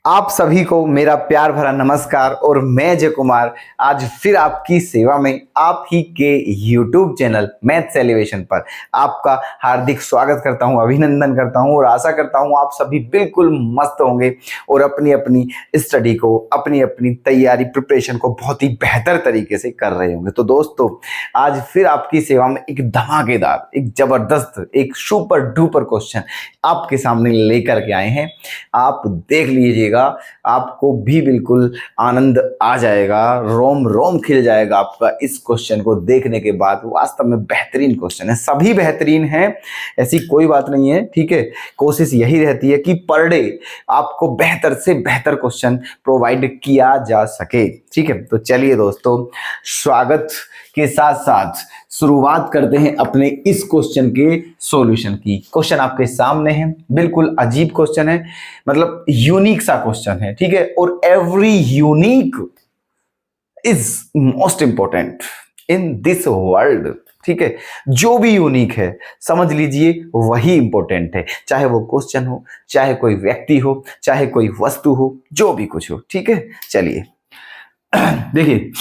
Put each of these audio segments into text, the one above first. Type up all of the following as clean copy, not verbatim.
आप सभी को मेरा प्यार भरा नमस्कार और मैं अजय कुमार आज फिर आपकी सेवा में आप ही के YouTube चैनल मैथ्स एलिवेशन पर आपका हार्दिक स्वागत करता हूं, अभिनंदन करता हूं और आशा करता हूं आप सभी बिल्कुल मस्त होंगे और अपनी अपनी स्टडी को, अपनी अपनी तैयारी प्रिपरेशन को बहुत ही बेहतर तरीके से कर रहे होंगे। तो दोस्तों, आज फिर आपकी सेवा में एक धमाकेदार, एक जबरदस्त, एक सुपर डुपर क्वेश्चन आपके सामने लेकर के आए हैं। आप देख लीजिएगा, आपको भी बिल्कुल आनंद आ जाएगा, रोम रोम खिल जाएगा आपका इस क्वेश्चन को देखने के बाद। वास्तव में बेहतरीन क्वेश्चन है, सभी बेहतरीन हैं, ऐसी कोई बात नहीं है। ठीक है, कोशिश यही रहती है कि पर डे आपको बेहतर से बेहतर क्वेश्चन प्रोवाइड किया जा सके। ठीक है, तो चलिए दोस्तों, स्वागत के साथ साथ शुरुआत करते हैं अपने इस क्वेश्चन के सॉल्यूशन की। क्वेश्चन आपके सामने है, बिल्कुल अजीब क्वेश्चन है, मतलब यूनिक सा क्वेश्चन है। ठीक है, और every unique is most important in this world. ठीक है, जो भी यूनिक है समझ लीजिए वही इंपॉर्टेंट है, चाहे वो क्वेश्चन हो, चाहे कोई व्यक्ति हो, चाहे कोई वस्तु हो, जो भी कुछ हो। ठीक है, चलिए देखिए,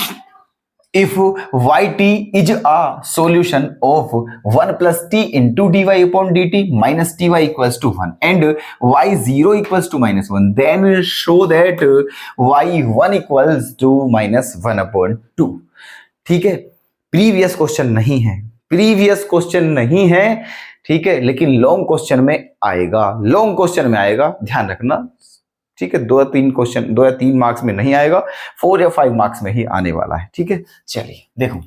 if yt is a solution of 1 plus t into dy upon dt minus ty equals to 1 and y0 equals to minus 1, then show that y1 equals to minus 1 upon 2। ठीक है, प्रीवियस क्वेश्चन नहीं है, previous question नहीं है। ठीक है, लेकिन long question में आएगा, लॉन्ग क्वेश्चन में आएगा, ध्यान रखना। ठीक है, 2 या 3 मार्क्स में नहीं आएगा, 4 या 5 मार्क्स में ही आने वाला है। ठीक है, चलिए देखो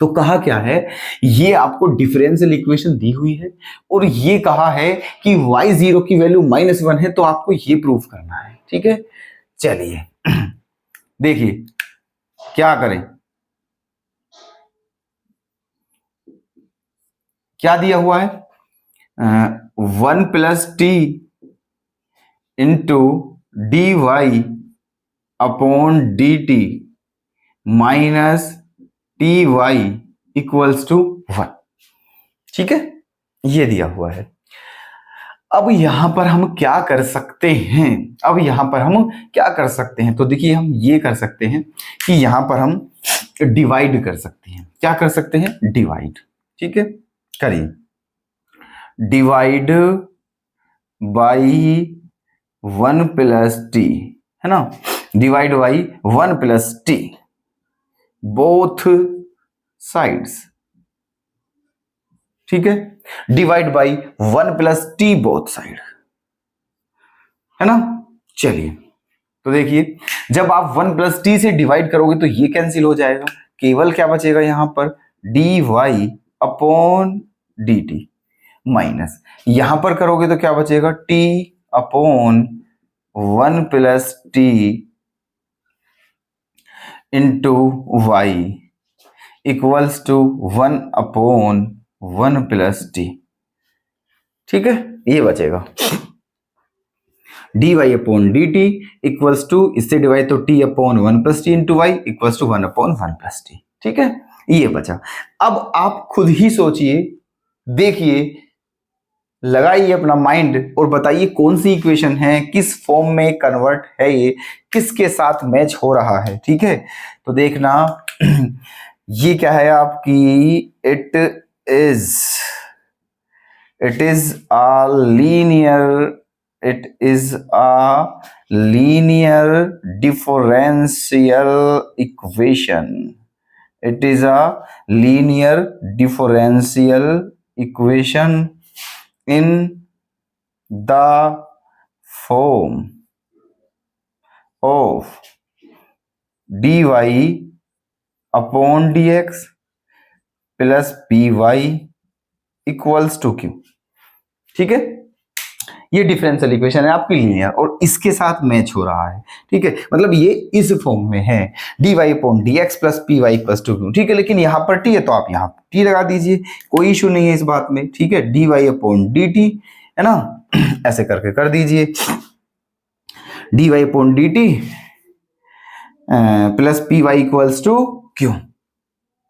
तो कहा क्या है, ये आपको डिफरेंशियल इक्वेशन दी हुई है और ये कहा है कि y0 की वैल्यू -1 है, तो आपको ये प्रूफ करना है। ठीक है, चलिए देखिए क्या करें, क्या दिया हुआ है, 1 plus T into d y upon d t minus t y equals to 1। ठीक है, ये दिया हुआ है। अब यहां पर हम क्या कर सकते हैं, अब यहां पर हम क्या कर सकते हैं, तो देखिए हम ये कर सकते हैं कि यहां पर हम डिवाइड कर सकते हैं। क्या कर सकते हैं, डिवाइड। ठीक है, करिए, डिवाइड बाई 1 प्लस टी, है ना, divide by 1 plus T both sides. ठीक है, divide by 1 plus T both side, है ना। चलिए तो देखिए, जब आप 1 प्लस टी से डिवाइड करोगे तो ये कैंसिल हो जाएगा, केवल क्या बचेगा यहां पर, d y upon d t minus, यहां पर करोगे तो क्या बचेगा, t upon 1 plus T into y equals to 1 upon 1 plus t. ठीक है, ये बचेगा d y upon d t equals to, इससे डिवाइड तो t upon 1 plus T into y equals to 1 upon 1 plus t. ठीक है, ये बचा। अब आप खुद ही सोचिए, देखिए, लगाइए अपना माइंड और बताइए कौन सी इक्वेशन है, किस फॉर्म में कन्वर्ट है, ये किसके साथ मैच हो रहा है। ठीक है, तो देखना ये क्या है आपकी, it is a linear differential equation. It is a linear differential equation in the form of dy upon dx plus py equals to q। ठीक है, ये डिफरेंशियल इक्वेशन है आपकी लीनियर और इसके साथ मैच हो रहा है। ठीक है, मतलब ये इस फॉर्म में है, dy upon dx plus py equals to q। ठीक है, लेकिन यहाँ पर t है तो आप यहाँ t लगा दीजिए, कोई इशू नहीं है इस बात में। ठीक है, dy upon dt, है ना, ऐसे करके कर दीजिए, dy upon dt plus py equals to q।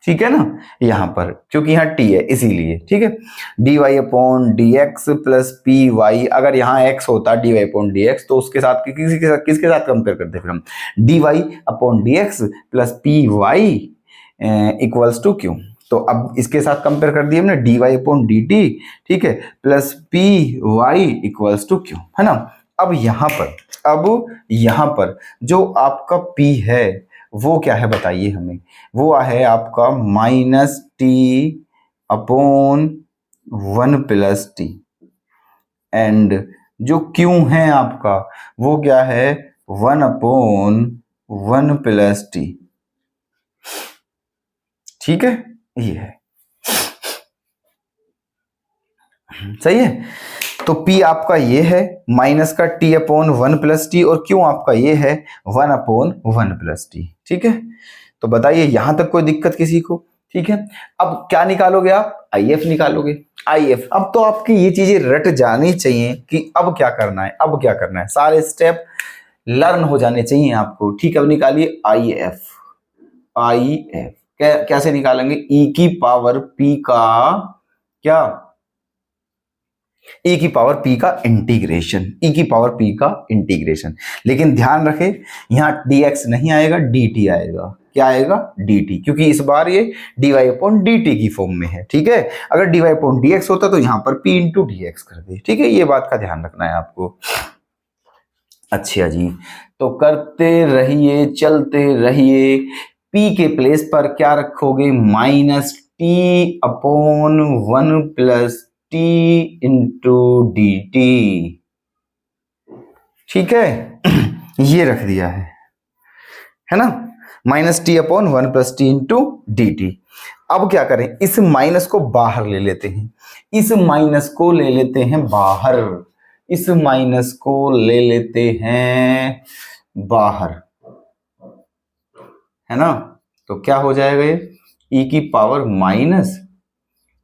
ठीक है ना, यहाँ पर क्योंकि यहाँ टी है इसीलिए, ठीक है। D y upon d x plus p y, अगर यहाँ एक्स होता d y upon d x तो उसके साथ किसके साथ कंपेयर करते फिर हम, d y upon d x plus p y equals to q. तो अब इसके साथ कंपेयर कर दिए हमने d y upon d t, ठीक है, plus p y equals to q, है ना। अब यहाँ पर जो आपका पी है वो क्या है बताइए हमें, वो है आपका minus T upon 1 plus T, and जो क्यू है आपका वो क्या है 1 अपॉन 1 प्लस टी, ठीक है, ये है, सही है। तो P आपका ये है माइनस का T अपॉन 1 प्लस टी, और Q आपका ये है 1 अपॉन 1 प्लस टी, ठीक है। तो बताइए यहां तक कोई दिक्कत किसी को, ठीक है। अब क्या निकालोगे आप, IF निकालोगे, IF। अब तो आपकी ये चीजें रट जानी चाहिए कि अब क्या करना है, अब क्या करना है, सारे स्टेप लर्न हो जाने चाहिए आपको, ठीक है। अब निकालिए IF कैसे निकालेंगे, E की पावर P का क्या, E की पावर P का इंटीग्रेशन, E की पावर P का इंटीग्रेशन। लेकिन ध्यान रखें यहां dx नहीं आएगा, dt आएगा, क्या आएगा dt, क्योंकि इस बार ये dy अपॉन dt की फॉर्म में है, ठीक है। अगर dy अपॉन dx होता तो यहां पर p इंटू dx कर दे, ठीक है, ये बात का ध्यान रखना है आपको। अच्छा जी, तो करते रहिए, चलते रहिए। p के प्लेस पर क्या रखोगे, minus T upon 1 plus T into D t, ठीक है। ये रख दिया है ना, minus T upon 1 plus T into D T. अब क्या करें, इस माइनस को बाहर ले लेते हैं, इस माइनस को ले लेते हैं बाहर, इस माइनस को ले लेते हैं बाहर, है ना। तो क्या हो जाएगा ये, e की power minus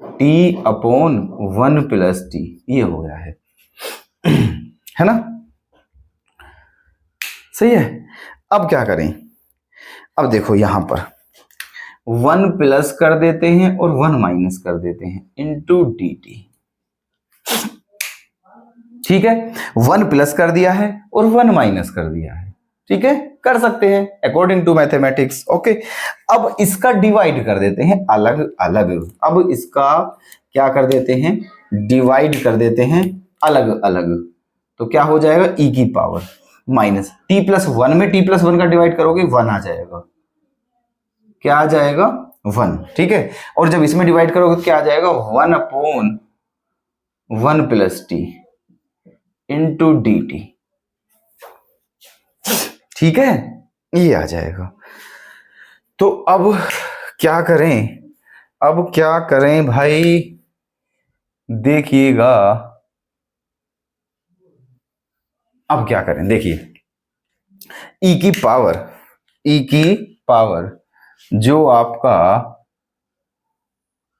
T upon 1 plus T, ये हो गया है ना, सही है। अब क्या करें, अब देखो यहां पर 1 प्लस कर देते हैं और 1 माइनस कर देते हैं इंटू डी टी, ठीक है। 1 प्लस कर दिया है और 1 माइनस कर दिया है, ठीक है, कर सकते हैं अकॉर्डिंग टू मैथमेटिक्स, ओके। अब इसका डिवाइड कर देते हैं अलग अलग, अब इसका क्या कर देते हैं, डिवाइड कर देते हैं अलग अलग। तो क्या हो जाएगा, e की पावर माइनस t प्लस 1 में t प्लस 1 का डिवाइड करोगे 1 आ जाएगा, क्या आ जाएगा 1, ठीक है। और जब इसमें डिवाइड करोगे क्या आ जाएगा 1 upon 1 plus T into D t, ठीक है, ये आ जाएगा। तो अब क्या करें, अब क्या करें भाई, देखिएगा अब क्या करें, देखिए e की पावर जो आपका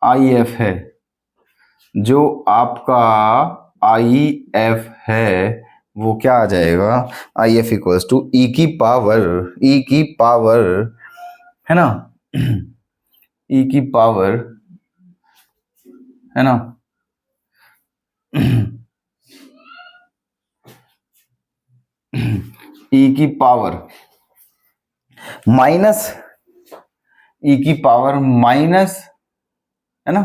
IF है, जो आपका IF है वो क्या आ जाएगा, IF इक्वल्स टू e की पावर, है ना, e की पावर, है ना, e की पावर माइनस, e की पावर माइनस, है ना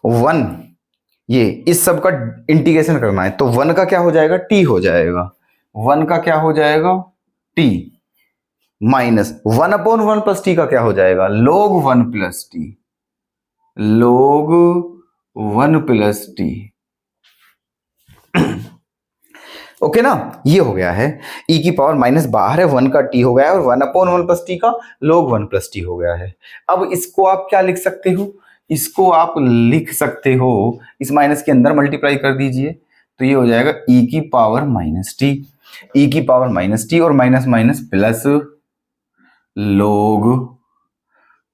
1, ये इस सब का इंटीग्रेशन करना है, तो 1 का क्या हो जाएगा, t हो जाएगा, 1 का क्या हो जाएगा t, minus 1 upon 1 plus T का क्या हो जाएगा, log 1 plus T, log 1 plus T, okay ना, ये हो गया है। e की पावर माइनस बाहर है, 1 का t हो गया है, और 1 अपॉन 1 प्लस टी का log 1 प्लस टी हो गया है। अब इसको आप क्या लिख सकते हो, इसको आप लिख सकते हो, इस माइनस के अंदर मल्टीप्लाई कर दीजिए, तो ये हो जाएगा e की पावर माइनस टी, e की पावर माइनस टी और minus minus plus log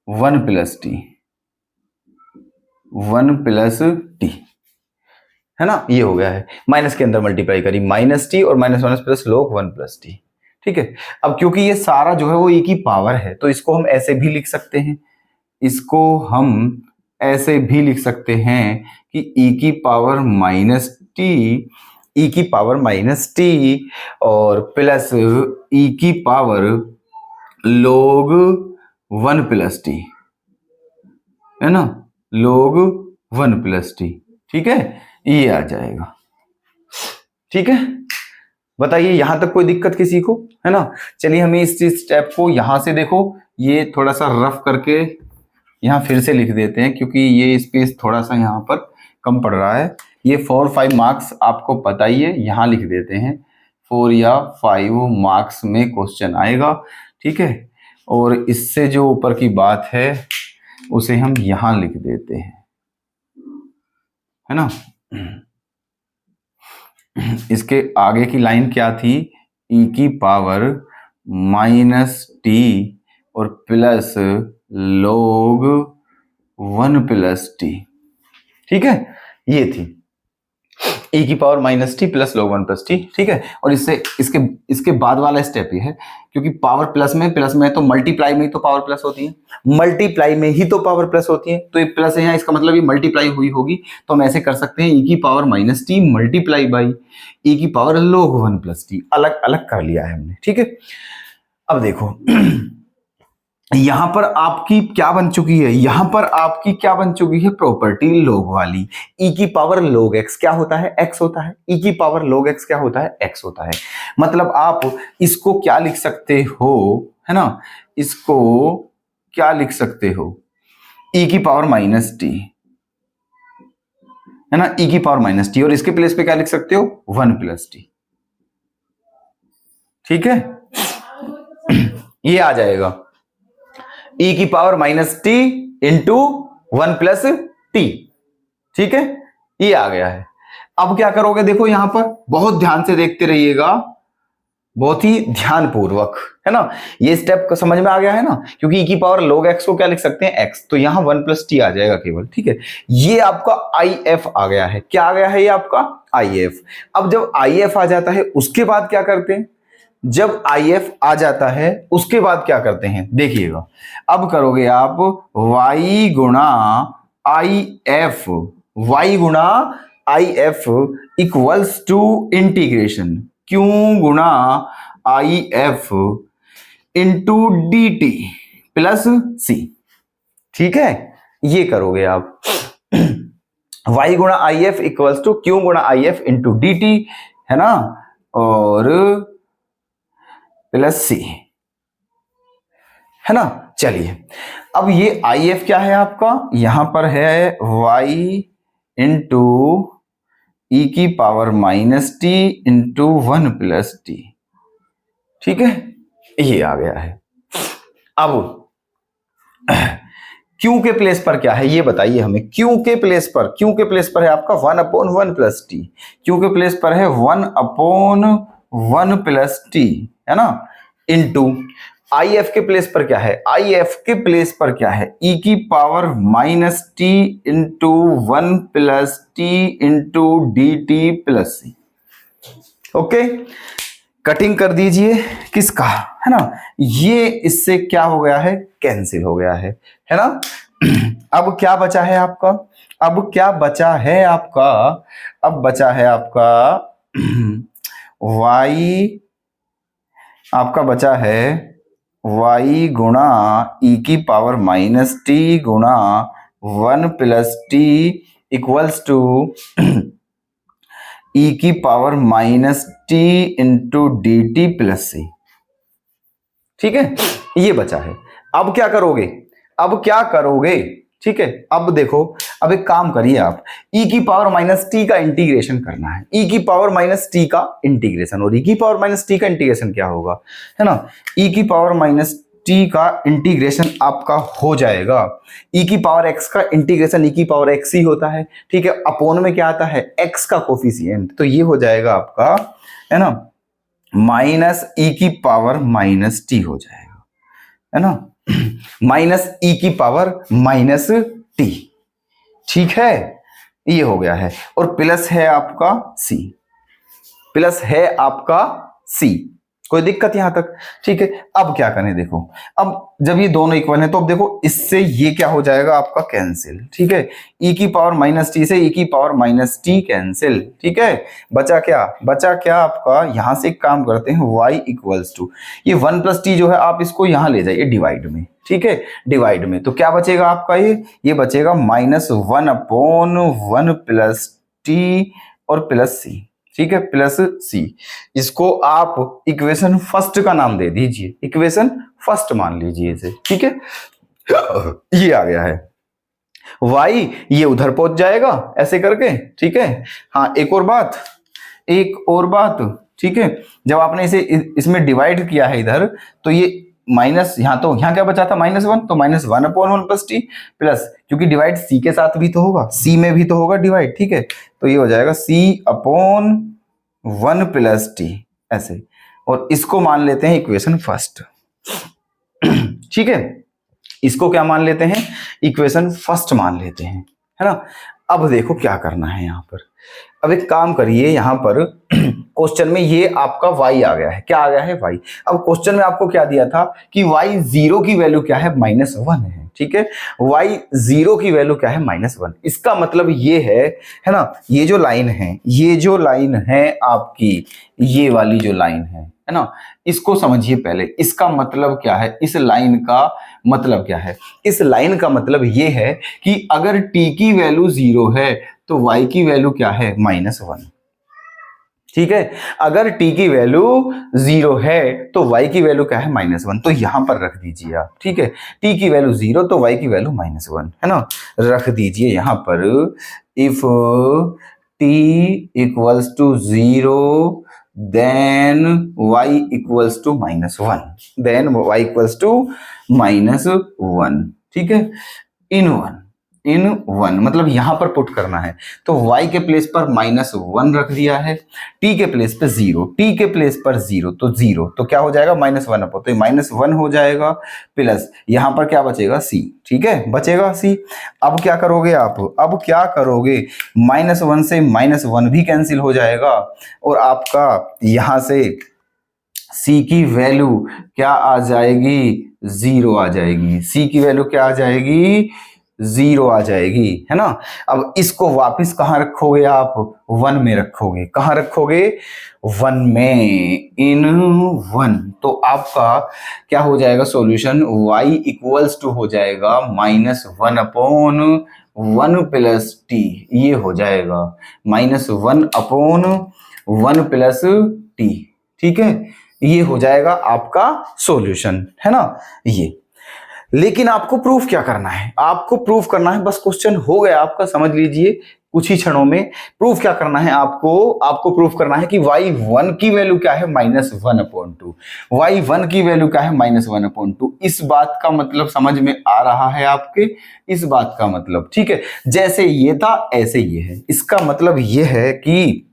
1 plus T, 1 plus T, है ना, ये हो गया है। माइनस के अंदर मल्टीप्लाई करी, माइनस टी और minus minus plus log 1 plus t, ठीक है। अब क्योंकि ये सारा जो है वो e की पावर है तो इसको हम ऐसे भी लिख सकते हैं, इसको हम ऐसे भी लिख सकते हैं कि e की पावर माइनस टी, e की पावर माइनस टी और प्लस e की पावर log 1 प्लस टी, है ना, log 1 प्लस टी। ठीक है, ये आ जाएगा। ठीक है, बताइए यहां तक कोई दिक्कत किसी को, है ना। चलिए हमें इस स्टेप को यहां से देखो, ये थोड़ा सा रफ करके यहां फिर से लिख देते हैं क्योंकि ये स्पेस थोड़ा सा यहां पर कम पड़ रहा है। ये 4-5 मार्क्स आपको पता ही है, यहां लिख देते हैं 4 या 5 मार्क्स में क्वेश्चन आएगा। ठीक है, और इससे जो ऊपर की बात है उसे हम यहां लिख देते हैं, है ना। इसके आगे की लाइन क्या थी, e की पावर माइनस टी और प्लस log 1 प्लस टी। ठीक है, ये थी e की power minus T plus log 1 plus t. ठीक है, और इससे इसके बाद वाला स्टेप ये है, क्योंकि पावर प्लस में तो मल्टीप्लाई में ही तो पावर प्लस होती है, मल्टीप्लाई में ही तो पावर प्लस होती है, तो ये प्लस है यहाँ, इसका मतलब ये मल्टीप्लाई हुई होगी। तो हम ऐसे कर सकते हैं e की power minus T multiply by e की पावर log 1 प्लस टी, अलग अलग कर लिया है हमने। ठीक है, अब देखो यहां पर आपकी क्या बन चुकी है, यहां पर आपकी क्या बन चुकी है, प्रॉपर्टी log वाली। e की पावर log x क्या होता है, x होता है। e की पावर log x क्या होता है, x होता है। मतलब आप इसको क्या लिख सकते हो, है ना, इसको क्या लिख सकते हो, e की पावर माइनस टी, है ना, e की पावर माइनस टी, और इसके प्लेस पे क्या लिख सकते हो, 1 प्लस टी। ठीक है, ये आ जाएगा e की power minus T into 1 plus t. ठीक है, ये आ गया है। अब क्या करोगे, देखो यहां पर बहुत ध्यान से देखते रहिएगा, बहुत ही ध्यानपूर्वक, है ना। ये स्टेप समझ में आ गया है ना, क्योंकि e की पावर log x को क्या लिख सकते हैं, x, तो यहां 1 प्लस टी आ जाएगा केवल। ठीक है, ये आपका IF आ गया है। क्या आ गया है, ये आपका IF। अब जब IF आ जाता है उसके बाद क्या करते हैं, जब IF आ जाता है उसके बाद क्या करते हैं, देखिएगा। अब करोगे आप y गुणा IF, y गुणा IF equals to integration q गुणा IF into dt plus c। ठीक है, ये करोगे आप y गुणा IF इक्वल्स टू q गुणा IF इंटू dt, है ना, और प्लस सी, है ना। चलिए अब ये IF क्या है आपका, यहां पर है y इंटू ई की power minus T into 1 plus t. ठीक है, ये आ गया है। अब Q के प्लेस पर क्या है ये बताइए हमें। Q के प्लेस पर है आपका 1/1 प्लस टी। Q के प्लेस पर है 1/1 प्लस टी, है ना, इंटू IF के प्लेस पर क्या है, IF के प्लेस पर क्या है, e की power minus T into 1 plus T into D T plus C. Okay, cutting कर दीजिए किसका, है ना, ये इससे क्या हो गया है, कैंसिल हो गया है ना। अब क्या बचा है आपका, अब क्या बचा है आपका, अब बचा है आपका y, आपका बचा है y गुणा e की पावर माइनस टी गुणा 1 plus T equals to e की power minus T into D T plus C. ठीक है, ये बचा है। अब क्या करोगे, अब क्या करोगे, ठीक है, अब देखो, अब एक काम करिए आप, e की पावर माइनस टी का इंटीग्रेशन करना है, e की पावर माइनस टी का इंटीग्रेशन, और e की पावर माइनस टी का इंटीग्रेशन क्या होगा, है ना, e की पावर माइनस टी का इंटीग्रेशन आपका हो जाएगा, e की पावर x का इंटीग्रेशन e की पावर x ही होता है। ठीक है, अपोन में क्या आता है, x का कोफिशिएंट, तो ये हो जाएगा आपका, है ना, माइनस e की पावर माइनस टी हो जाएगा, है ना, माइनस e की पावर माइनस टी। ठीक है, ये हो गया है, और प्लस है आपका c, प्लस है आपका c, कोई दिक्कत यहां तक? ठीक है, अब क्या करें देखो, अब जब ये दोनों इक्वल हैं तो अब देखो इससे ये क्या हो जाएगा आपका कैंसिल। ठीक है, e की पावर माइनस टी से e की पावर माइनस टी कैंसिल। ठीक है, बचा क्या? बचा क्या आपका, यहां से एक काम करते हैं y इक्वल्स टू ये 1 प्लस टी जो है आप इसको यहां ले जाइए डिवाइड में। ठीक है, डिवाइड में तो क्या बचेगा आपका, ये बचेगा माइनस 1 अपॉन 1 प्लस टी और प्लस सी। ठीक है, प्लस सी। इसको आप इक्वेशन फर्स्ट का नाम दे दीजिए, इक्वेशन फर्स्ट मान लीजिए इसे। ठीक है, ये आ गया है y, ये उधर पहुंच जाएगा ऐसे करके। ठीक है, हाँ एक और बात। ठीक है, जब आपने इसे इसमें डिवाइड किया है इधर तो ये माइनस, यहाँ तो यहाँ क्या बचा था -1, तो -1 अपॉन 1 प्लस टी प्लस, क्योंकि डिवाइड सी के साथ भी तो होगा, सी में भी तो होगा डिवाइड। ठीक है, तो ये हो जाएगा c अपॉन 1 प्लस टी ऐसे, और इसको मान लेते हैं इक्वेशन फर्स्ट। ठीक है, इसको क्या मान लेते हैं, इक्वेशन फर्स्ट मान लेते हैं, है ना। अब देखो क्या करना है यहाँ पर, अब एक काम करिए, यहाँ पर क्वेश्चन में ये आपका y आ गया है, क्या आ गया है y। अब क्वेश्चन में आपको क्या दिया था कि y 0 की वैल्यू क्या है, -1 है। ठीक है, y 0 की वैल्यू क्या है, -1। इसका मतलब ये है ना, ये जो लाइन है आपकी, ये वाली जो लाइन है ना, इसको समझिए पहले। इसका मतलब क्या है, इस लाइन का मतलब क्या है, इस लाइन का मतलब ये है कि अगर t की वैल्यू 0 है तो y की वैल्यू क्या है, -1। ठीक है, अगर t की वैल्यू 0 है तो y की वैल्यू क्या है, -1। तो यहां पर रख दीजिए आप। ठीक है, t की वैल्यू 0 तो y की वैल्यू -1 है ना, रख दीजिए यहां पर। If t equals to 0 then y equals to -1, ठीक है, इन वन मतलब यहां पर पुट करना है, तो y के प्लेस पर -1 रख दिया है, t के प्लेस पे 0, t के प्लेस पर 0 तो 0, तो क्या हो जाएगा, -1 अपॉन, तो -1 हो जाएगा, प्लस यहां पर क्या बचेगा, c। ठीक है, बचेगा c। अब क्या करोगे आप, -1 से -1 भी कैंसिल हो जाएगा, और आपका यहां से c की वैल्यू क्या आ जाएगी, 0 आ जाएगी। c की वैल्यू क्या आ जाएगी, 0 आ जाएगी, है ना। अब इसको वापस कहां रखोगे आप, 1 में रखोगे। कहां रखोगे, 1 में, इन 1। तो आपका क्या हो जाएगा सॉल्यूशन, y इक्वल्स टू हो जाएगा -1 अपॉन 1 प्लस टी, ये हो जाएगा -1 अपॉन 1 प्लस टी। ठीक है, ये हो जाएगा आपका सॉल्यूशन, है ना ये। लेकिन आपको प्रूफ क्या करना है, आपको प्रूफ करना है, बस क्वेश्चन हो गया आपका, समझ लीजिए कुछ ही क्षणों में। प्रूफ क्या करना है आपको प्रूफ करना है कि y1 की वैल्यू क्या है, -1/2। y1 की वैल्यू क्या है, -1/2। इस बात का मतलब समझ में आ रहा है आपके, इस बात का मतलब, ठीक है। जैसे ये था ऐसे ये है, इसका मतलब ये है कि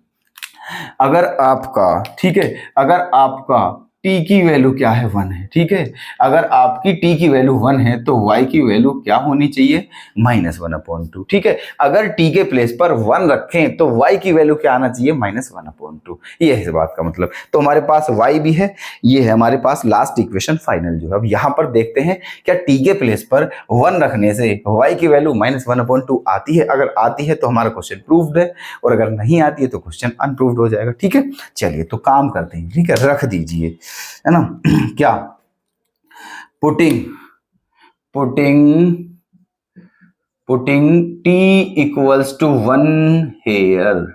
अगर आपका, ठीक है, अगर आपका t की वैल्यू क्या है, 1 है। ठीक है, अगर आपकी t की वैल्यू 1 है तो y की वैल्यू क्या होनी चाहिए, -1/2। ठीक है, अगर t के प्लेस पर 1 रखें तो y की वैल्यू क्या आना चाहिए, -1/2। ये है इस बात का मतलब। तो हमारे पास y भी है, ये है हमारे पास लास्ट इक्वेशन फाइनल जो है। अब यहां पर देखते हैं क्या t के प्लेस पर 1 रखने से y की वैल्यू -1/2 आती है। अगर आती है तो हमारा क्वेश्चन प्रूव्ड है, और अगर नहीं आती है तो क्वेश्चन अनप्रूव्ड हो जाएगा। ठीक है, चलिए तो काम करते हैं। ठीक है, रख दीजिए, है ना। क्या, putting t equals to 1 here.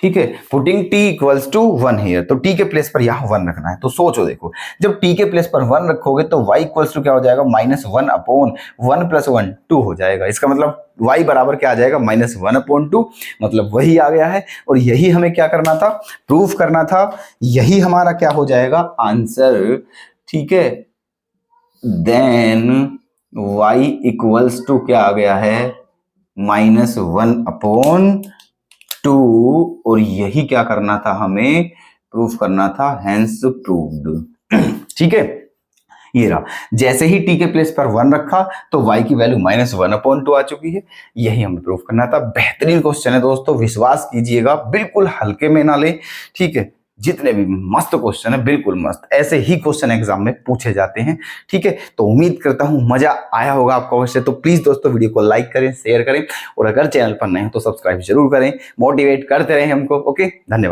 ठीक है, putting t equals to 1 here, तो t के प्लेस पर यहाँ 1 रखना है। तो सोचो देखो, जब t के प्लेस पर 1 रखोगे तो y इक्वल्स टू क्या हो जाएगा, -1 अपॉन 1 + 1 2 हो जाएगा। इसका मतलब y बराबर क्या आ जाएगा, -1/2, मतलब वही आ गया है। और यही हमें क्या करना था, प्रूफ करना था। यही हमारा क्या हो जाएगा, आंसर। ठीक है, देन y इक्वल्स टू क्या आ गया है, -1/2, और यही क्या करना था, हमें प्रूफ करना था, हेंस प्रूव्ड। ठीक है, ये रहा। जैसे ही t के प्लेस पर 1 रखा तो y की वैल्यू -1/2 आ चुकी है। यही हमें प्रूफ करना था। बेहतरीन क्वेश्चन है दोस्तों, विश्वास कीजिएगा, बिल्कुल हल्के में ना ले। ठीक है, जितने भी मस्त क्वेश्चन है, बिल्कुल मस्त, ऐसे ही क्वेश्चन एग्जाम में पूछे जाते हैं। ठीक है, तो उम्मीद करता हूँ मजा आया होगा आपको अवश्य। तो प्लीज दोस्तों वीडियो को लाइक करें, शेयर करें, और अगर चैनल पर नए हो तो सब्सक्राइब जरूर करें, मोटिवेट करते रहें हमको। ओके, धन्यवाद।